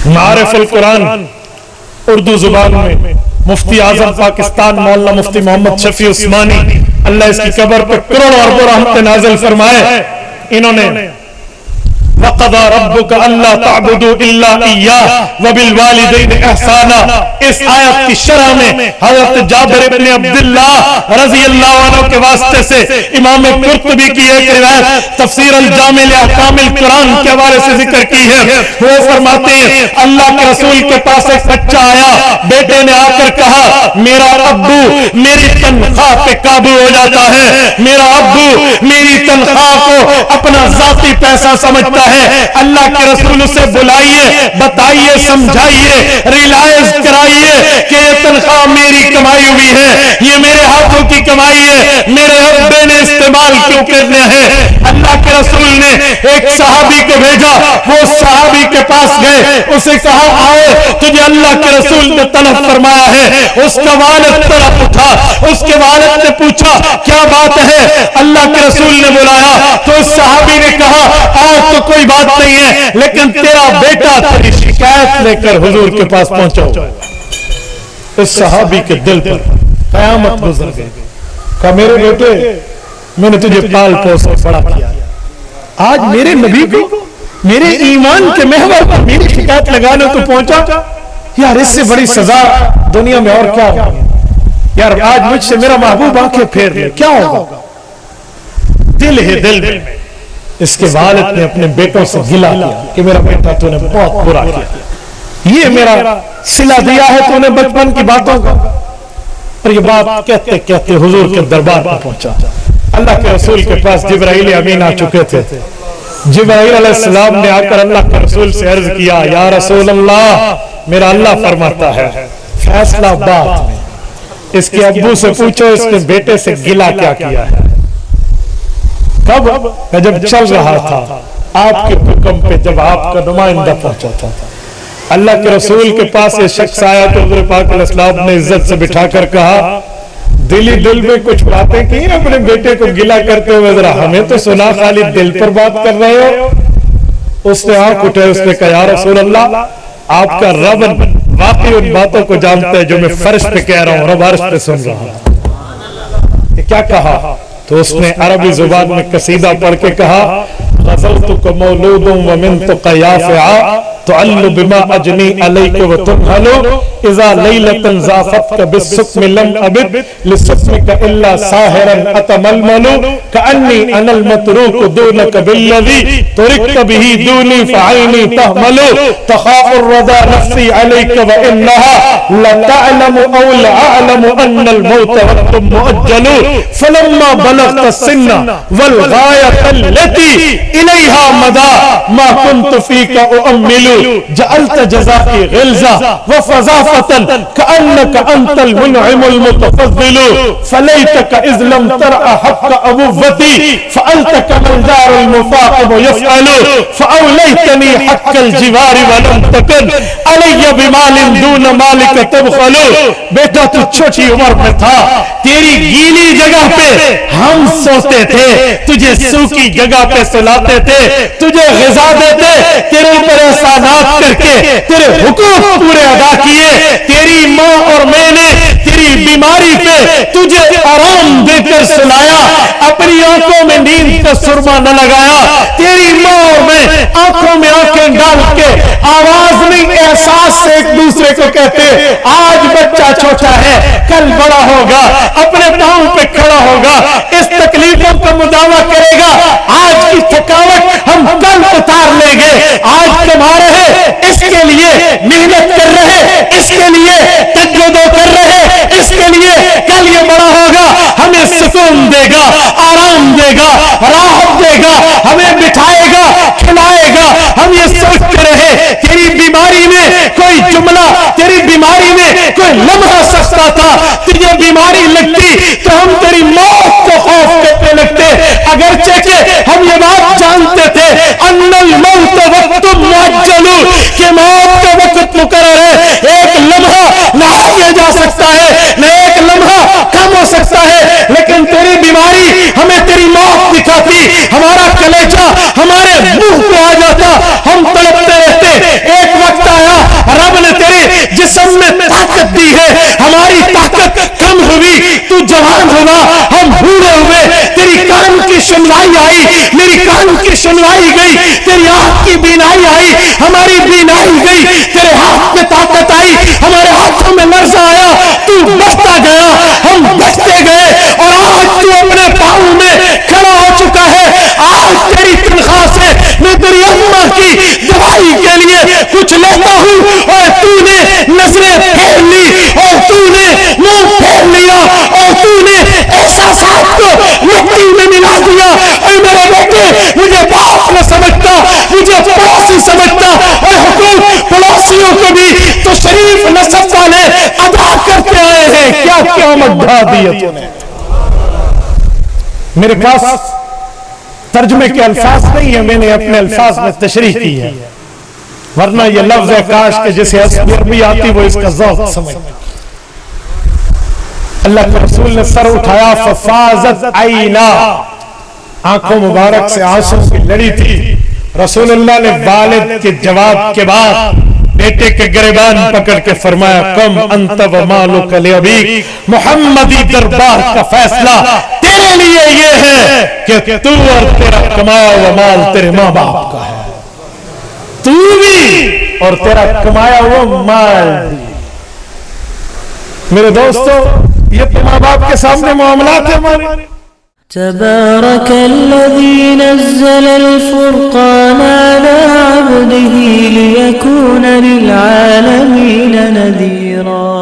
معارف القرآن اردو زبان میں مفتی اعظم پاکستان مولانا مفتی محمد شفیع عثمانی اللہ اس کی قبر پر کروڑوں اربوں رحمت نازل فرمائے، انہوں نے وَقَضَى رَبُّكَ أَلَّا تَعْبُدُوا إِلَّا إِيَّاهُ وَبِالْوَالِدَيْنِ إِحْسَانًا، اس آیت کی شرح میں حضرت جابر ابن عبداللہ رضی اللہ عنہ کے واسطے سے امام قرطبی کی ایک روایت تفسیر الجامع لأحکام القرآن کے حوالے سے ذکر کی ہے۔ وہ فرماتے ہیں اللہ کے رسول کے پاس ایک بچہ آیا، بیٹے نے آ کر کہا میرا ابو میری تنخواہ پہ قابو ہو جاتا ہے، میرا ابو میری تنخواہ کو اپنا ذاتی پیسہ سمجھتا ہے، اللہ کے رسول سے بلائیے، بتائیے، سمجھائیے، ریلائز کرائیے کہ یہ تنخواہ میری کمائی ہوئی ہے، یہ میرے ہاتھوں کی کمائی ہے، میرے ابے نے استعمال کیوں کرنا ہے۔ اللہ کے رسول نے ایک صحابی کو بھیجا، وہ صحابی کے پاس گئے، اسے کہا آؤ تجھے اللہ کے رسول نے طلب فرمایا ہے۔ اس کا والد طرف اٹھا، اس کے والد نے پوچھا کیا بات ہے، اللہ کے رسول نے بلایا تو اس صحابی نے کہا آج تو کوئی بات نہیں ہے لیکن تیرا بیٹا تیری شکایت لے کر حضور کے پاس پہنچا۔ اس صحابی کے دل پر قیامت گزر گئی، کہا میرے بیٹے میں نے تجھے پال پوس بڑا کیا، آج میرے نبی کو میرے ایمان کے محور پر میری شکایت لگانے تو پہنچا، یار اس سے بڑی سزا دنیا میں اور کیا ہوگی، یار آج مجھ سے میرا محبوب آنکھیں پھیر لے کیا ہوگا۔ دل ہے دل میں اس کے والد نے اپنے بیٹوں سے گلا کیا کہ میرا بیٹا تو نے بہت برا کیا، یہ میرا صلہ دیا ہے تو نے بچپن کی باتوں کا، اور یہ بات کہتے کہتے حضور کے دربار پر پہنچا۔ اللہ کے رسول کے پاس جبرائیل امین آ چکے تھے، جبرائیل علیہ السلام نے آ کر اللہ کے رسول سے عرض کیا یا رسول اللہ میرا اللہ فرماتا ہے فیصلہ بات میں، اس کے ابو سے پوچھو اس کے بیٹے سے گلا کیا کیا ہے۔ کب؟ جب چل رہا تھا آپ کے حکم پہ، جب آپ کا نمائندہ پہنچا تھا اللہ کے رسول کے پاس یہ شخص آیا تو حضور پاک علیہ السلام نے عزت سے بٹھا کر کہا دلی دل میں کچھ باتیں کی اپنے بیٹے کو گلا کرتے ہوئے، ذرا ہمیں تو سنا خالی دل پر بات کر رہے ہو۔ اس نے آنکھ اٹھے، اس نے کہا یا رسول اللہ آپ کا رب واقعی ان باتوں کو جانتا ہے جو میں فرش پہ کہہ رہا ہوں، رب عرش پہ سن رہا ہوں۔ یہ کیا کہا؟ تو اس نے عربی زبان میں قصیدہ پڑھ کے کہا غزلتک مولود ومنتک یافعا تعل بما اجنی علیک وتنہل اذا لیلتا ضافتک بالسکم لم ابد لسکمک الا ساہرا اتململ کانی انا المتروک دونک بالذی ترکت به دونی فعینی تحمل تخاف الرضا نفسی علیک وانہا لتعلم او لأعلم ان الموت وقت مؤجل فلما بلغت السن والغایت التي الیہا مدا ما كنت فیک اؤمل جعلت جزائی غلظہ وفضافتا کأنک انت المنعم المتفضل فلیتک اذ لم ترأ حق ابوتی فأنتک من دار المفاقب یفعل فأولیتنی حق الجوار ولم تکن علی بمال دون مالک تبخل۔ بیٹا تو چھوٹی عمر میں تھا، تیری گیلی جگہ پہ ہم سوتے تھے، تجھے سوکی جگہ پہ سلاتے تھے، تجھے غذا دیتے، تیرے اوپر احسانات کر کے تیرے حقوق پورے ادا کیے، تیری ماں اور میں نے تیری بیماری پہ تجھے آرام دے کر سلایا، اپنی آنکھوں میں نیند کا سرما نہ لگایا، تیری ماں اور میں آنکھوں میں آنکھیں ڈال کے آواز نہیں احساس سے ایک دوسرے کو کہتے آج بچہ چھوٹا ہے کل بڑا ہوگا، اپنے پاؤں پہ کھڑا ہوگا، اس تکلیفوں کا مداوع کرے گا، آج کی تھکاوٹ ہم کل اتار لیں گے، آج کما رہے اس کے لیے محنت کر رہے، اس کے لیے تجربہ کر رہے، اس کے لیے کل یہ بڑا ہوگا ہمیں سکون دے گا، آرام دے گا، راحت دے گا، ہمیں بٹھائے گا، کھلائے گا۔ ہم یہ سوچتے رہے تیری بیماری میں کوئی جملہ، تیری بیماری میں کوئی لمحہ سستا تھا، تجھے بیماری لگتی تو ہم تیری موت کو خوف کرتے لگتے، اگرچہ کہ ہم یہ بات جانتے تھے ان الموت وقت معجل کہ موت کا وقت مقرر ہے، ایک لمحہ نہ آگے جا سکتا ہے نہ ایک لمحہ کم ہو سکتا ہے، لیکن تیری بیماری ہمیں تیری موت دکھاتی، ہمارا کلیجہ ہمارے منہ پہ آ جاتا، ہم تڑپتے رہتے۔ ایک وقت آیا لگا ہم بھولے ہوئے تیری کان کی سنوائی آئی, میری کان کی سنوائی گئی, تیری آنکھ کی بینائی آئی, ہماری بینائی گئی, تیرے ہاتھ میں طاقت آئی, ہمارے ہاتھوں میں لرزہ آیا, تو بچتا گیا, ہم بچتے گئے, اور آج تو اپنے پاؤں میں کھڑا ہو چکا ہے. آج تیری تنخواہ سے میں تیری اماں کی دوائی کے لیے کچھ لیتا ہوں, اور تو نے نظریں پھیر لی, اور تو نے منہ پھیر لیا, اور تو نے احساسات کو مٹی میں ملا دیا. اے میرے بیٹے, مجھے باپ نہ سمجھتا, مجھے پڑوسی سمجھتا, اور حقوق پڑوسیوں کو بھی تو شریف نسب والے ادا کرتے آئے ہیں. کیا قیامت ڈھا دی ہے تو نے. میرے پاس ترجمے کے الفاظ نہیں ہیں, میں نے اپنے الفاظ میں تشریح کی ہے, ورنہ یہ لفظ ہے کاش کہ جسے عربی آتی وہ اس کا ذوق سمجھ. اللہ کے رسول نے سر اٹھایا, ففاضت عینا, آنکھوں مبارک سے آنسوں کی لڑی تھی. رسول اللہ نے والد کے جواب کے بعد بیٹے کے گریبان پکڑ کے فرمایا, کم انت و مالک لابیک, محمدی دربار کا فیصلہ تیرے لیے یہ ہے کہ تو اور تیرا کمایا ہوا مال تیرے ماں باپ کا ہے, تو بھی اور تیرا کمایا ہوا مال بھی. میرے دوستو, یہ تو ماں باپ کے سامنے معاملات ہیں ہمارے. تبارك الذي نزل الفرقان على عبده ليكون للعالمين نذيرا.